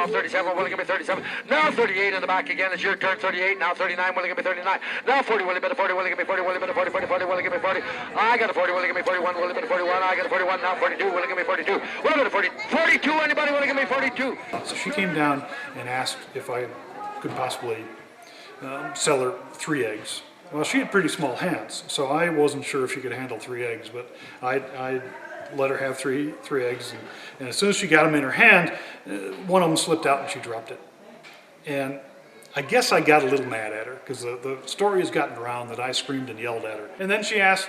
now 37, Willie, give me 37. Now 38 in the back again, it's your turn, 38, now 39, Willie, give me 39. Now 40, Willie, bit of 40, Willie, give me 40, Willie, bit of 40, 40, 40, Willie, give me 40. I got a 40, Willie, give me 41, Willie, bit of 41, I got a 41, now 42, Willie, give me 42. Willie, bit of 40, 42, anybody, Willie, give me 42. So she came down and asked if I could possibly sell her 3 eggs. Well, she had pretty small hands, so I wasn't sure if she could handle 3 eggs, but I let her have three eggs, and as soon as she got them in her hand, one of them slipped out and she dropped it. And I guess I got a little mad at her, because the story has gotten around that I screamed and yelled at her. And then she asked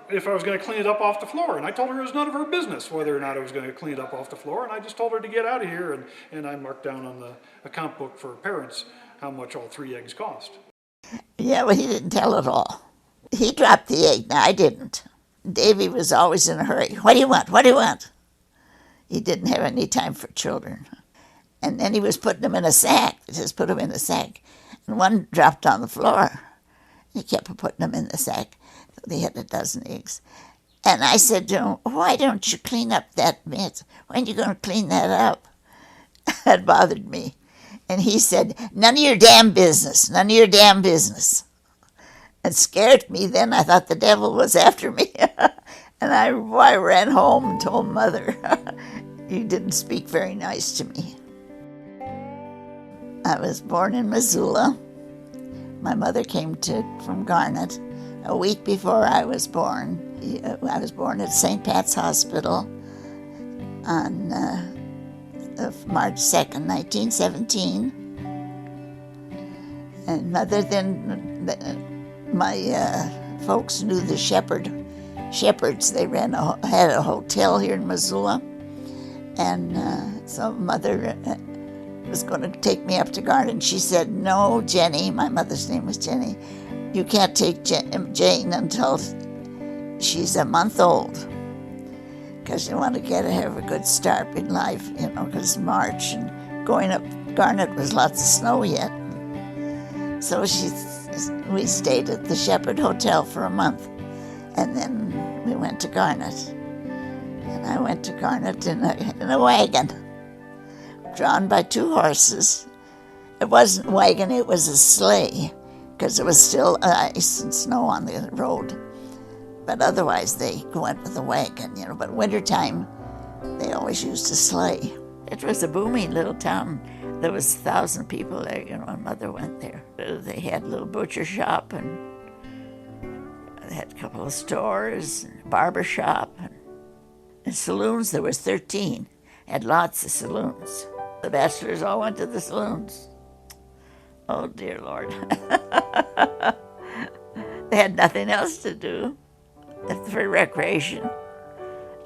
if I was going to clean it up off the floor, and I told her it was none of her business whether or not I was going to clean it up off the floor, and I just told her to get out of here, and I marked down on the account book for parents how much all 3 eggs cost. Yeah, well, he didn't tell it all. He dropped the egg. No, I didn't. Davy was always in a hurry. What do you want? What do you want? He didn't have any time for children. And then he was putting them in a sack. Just put them in a sack. And one dropped on the floor. He kept putting them in the sack. They had a dozen eggs. And I said to him, why don't you clean up that mess? When are you going to clean that up? That bothered me. And he said, none of your damn business, none of your damn business. It scared me then. I thought the devil was after me. And I ran home and told Mother, you didn't speak very nice to me. I was born in Missoula. My mother came from Garnet a week before I was born. I was born at St. Pat's Hospital on March 2nd, 1917. And Mother my folks knew the shepherds. They had a hotel here in Missoula. And so Mother was going to take me up to Garnet. And she said, no, Jenny, my mother's name was Jenny, you can't take Jane until she's a month old, because you want to have a good start in life, because March and going up Garnet was lots of snow yet. So we stayed at the Shepherd Hotel for a month, and then we went to Garnet. And I went to Garnet in a wagon, drawn by 2 horses. It wasn't a wagon, it was a sleigh, because there was still ice and snow on the road. But otherwise they went with a wagon, But wintertime, they always used a sleigh. It was a booming little town. There was 1,000 people there, and Mother went there. They had a little butcher shop, and they had a couple of stores, and a barber shop, and saloons. There was 13. Had lots of saloons. The bachelors all went to the saloons. Oh, dear Lord. They had nothing else to do for recreation.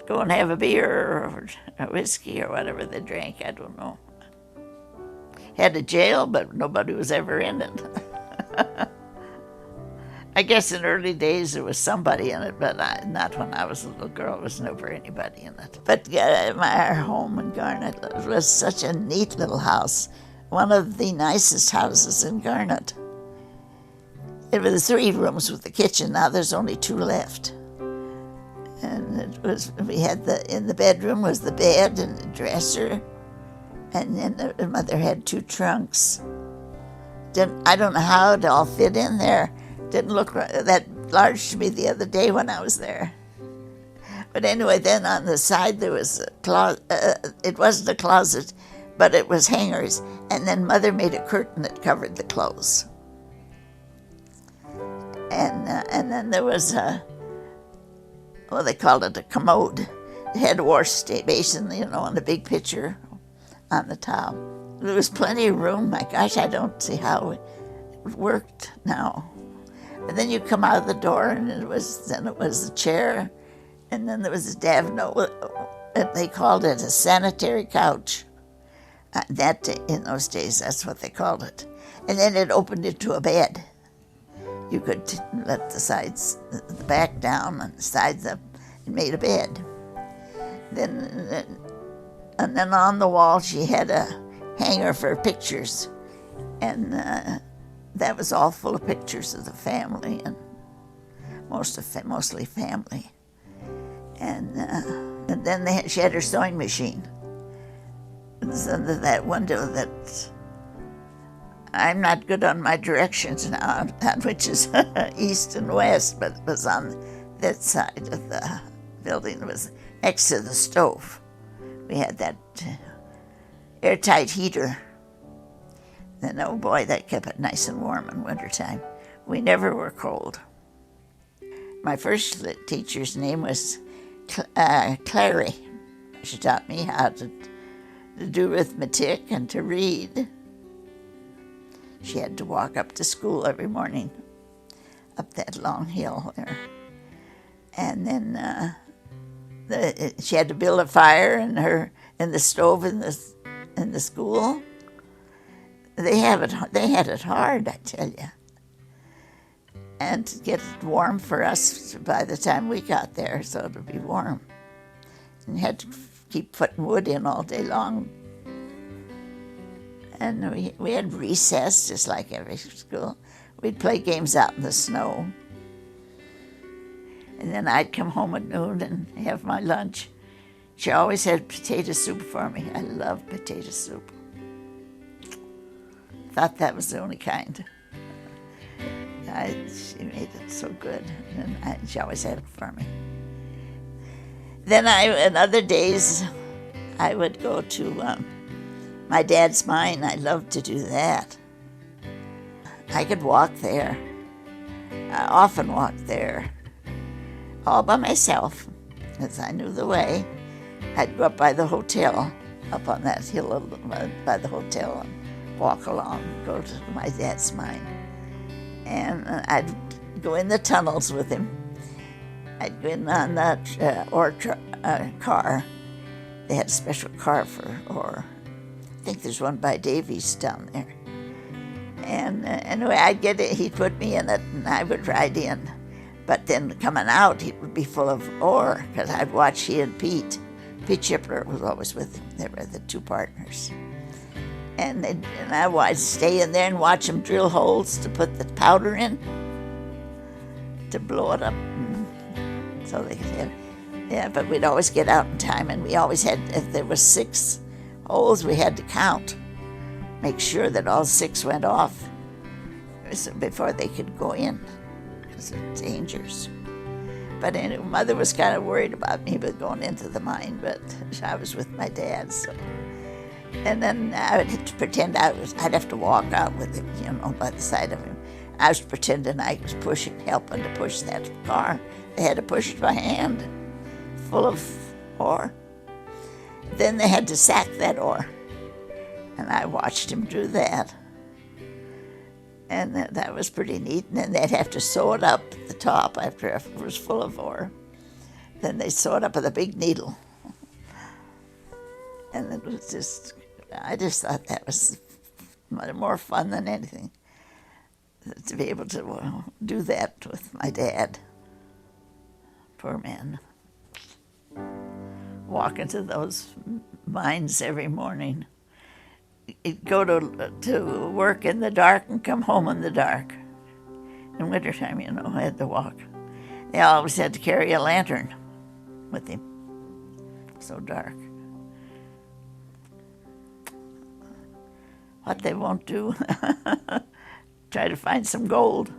Go and have a beer or a whiskey or whatever they drank, I don't know. Had a jail, but nobody was ever in it. I guess in early days there was somebody in it, but not when I was a little girl. There was never anybody in it. But our home in Garnet was such a neat little house. One of the nicest houses in Garnet. It was 3 rooms with the kitchen. Now there's only 2 left. And in the bedroom was the bed and the dresser. And then the Mother had 2 trunks. I don't know how it all fit in there. Didn't look that large to me the other day when I was there. But anyway, then on the side there was a closet. It wasn't a closet, but it was hangers. And then Mother made a curtain that covered the clothes. And then there was they called it a commode. It had a wash basin, and a big pitcher on the top. There was plenty of room. My gosh, I don't see how it worked now. But then you come out of the door, and it was a chair, and then there was a davno. They called it a sanitary couch. In those days, that's what they called it. And then it opened into a bed. You could let the back down and the sides up, and made a bed. And then on the wall she had a hanger for pictures, and that was all full of pictures of the family, and mostly family. And then she had her sewing machine. It's under that window that I'm not good on my directions now, on which is east and west, but it was on that side of the building. It was next to the stove. We had that airtight heater. And oh boy, that kept it nice and warm in wintertime. We never were cold. My first teacher's name was Clary. She taught me how to do arithmetic and to read. She had to walk up to school every morning, up that long hill there. And then she had to build a fire in the stove in the school. They had it hard, I tell you. And to get it warm for us by the time we got there, so it would be warm. And you had to keep putting wood in all day long. And we had recess, just like every school. We'd play games out in the snow. And then I'd come home at noon and have my lunch. She always had potato soup for me. I love potato soup. Thought that was the only kind. She made it so good, and she always had it for me. Then in other days, I would go to my dad's mine. I loved to do that. I could walk there. I often walked there, all by myself, because I knew the way. I'd go up by the hotel, up on that hill by the hotel, and walk along, go to my dad's mine. And I'd go in the tunnels with him. I'd go in on that car. They had a special car for ore. I think there's one by Davies down there. And anyway, I'd get it. He'd put me in it, and I would ride in. But then coming out, it would be full of ore, because I'd watch he and Pete. Pete Chipler was always with him. They were the two partners. And I would stay in there and watch them drill holes to put the powder in, to blow it up, so they could have. Yeah, but we'd always get out in time, and we always had, if there was 6 holes, we had to count, make sure that all 6 went off before they could go in, because it's dangerous. But anyway, Mother was kind of worried about me with going into the mine, but I was with my dad, so. And then I would have to pretend I'd have to walk out with him, by the side of him. I was pretending I was helping to push that car. They had to push it by hand, full of ore. Then they had to sack that ore, and I watched him do that. And that was pretty neat. And then they'd have to sew it up at the top after it was full of ore. Then they'd sew it up with a big needle. And it was I just thought that was more fun than anything, to be able to do that with my dad. Poor man. Walk into those mines every morning. He'd go to work in the dark and come home in the dark. In wintertime, I had to walk. They always had to carry a lantern with him. So dark. What they won't do, try to find some gold.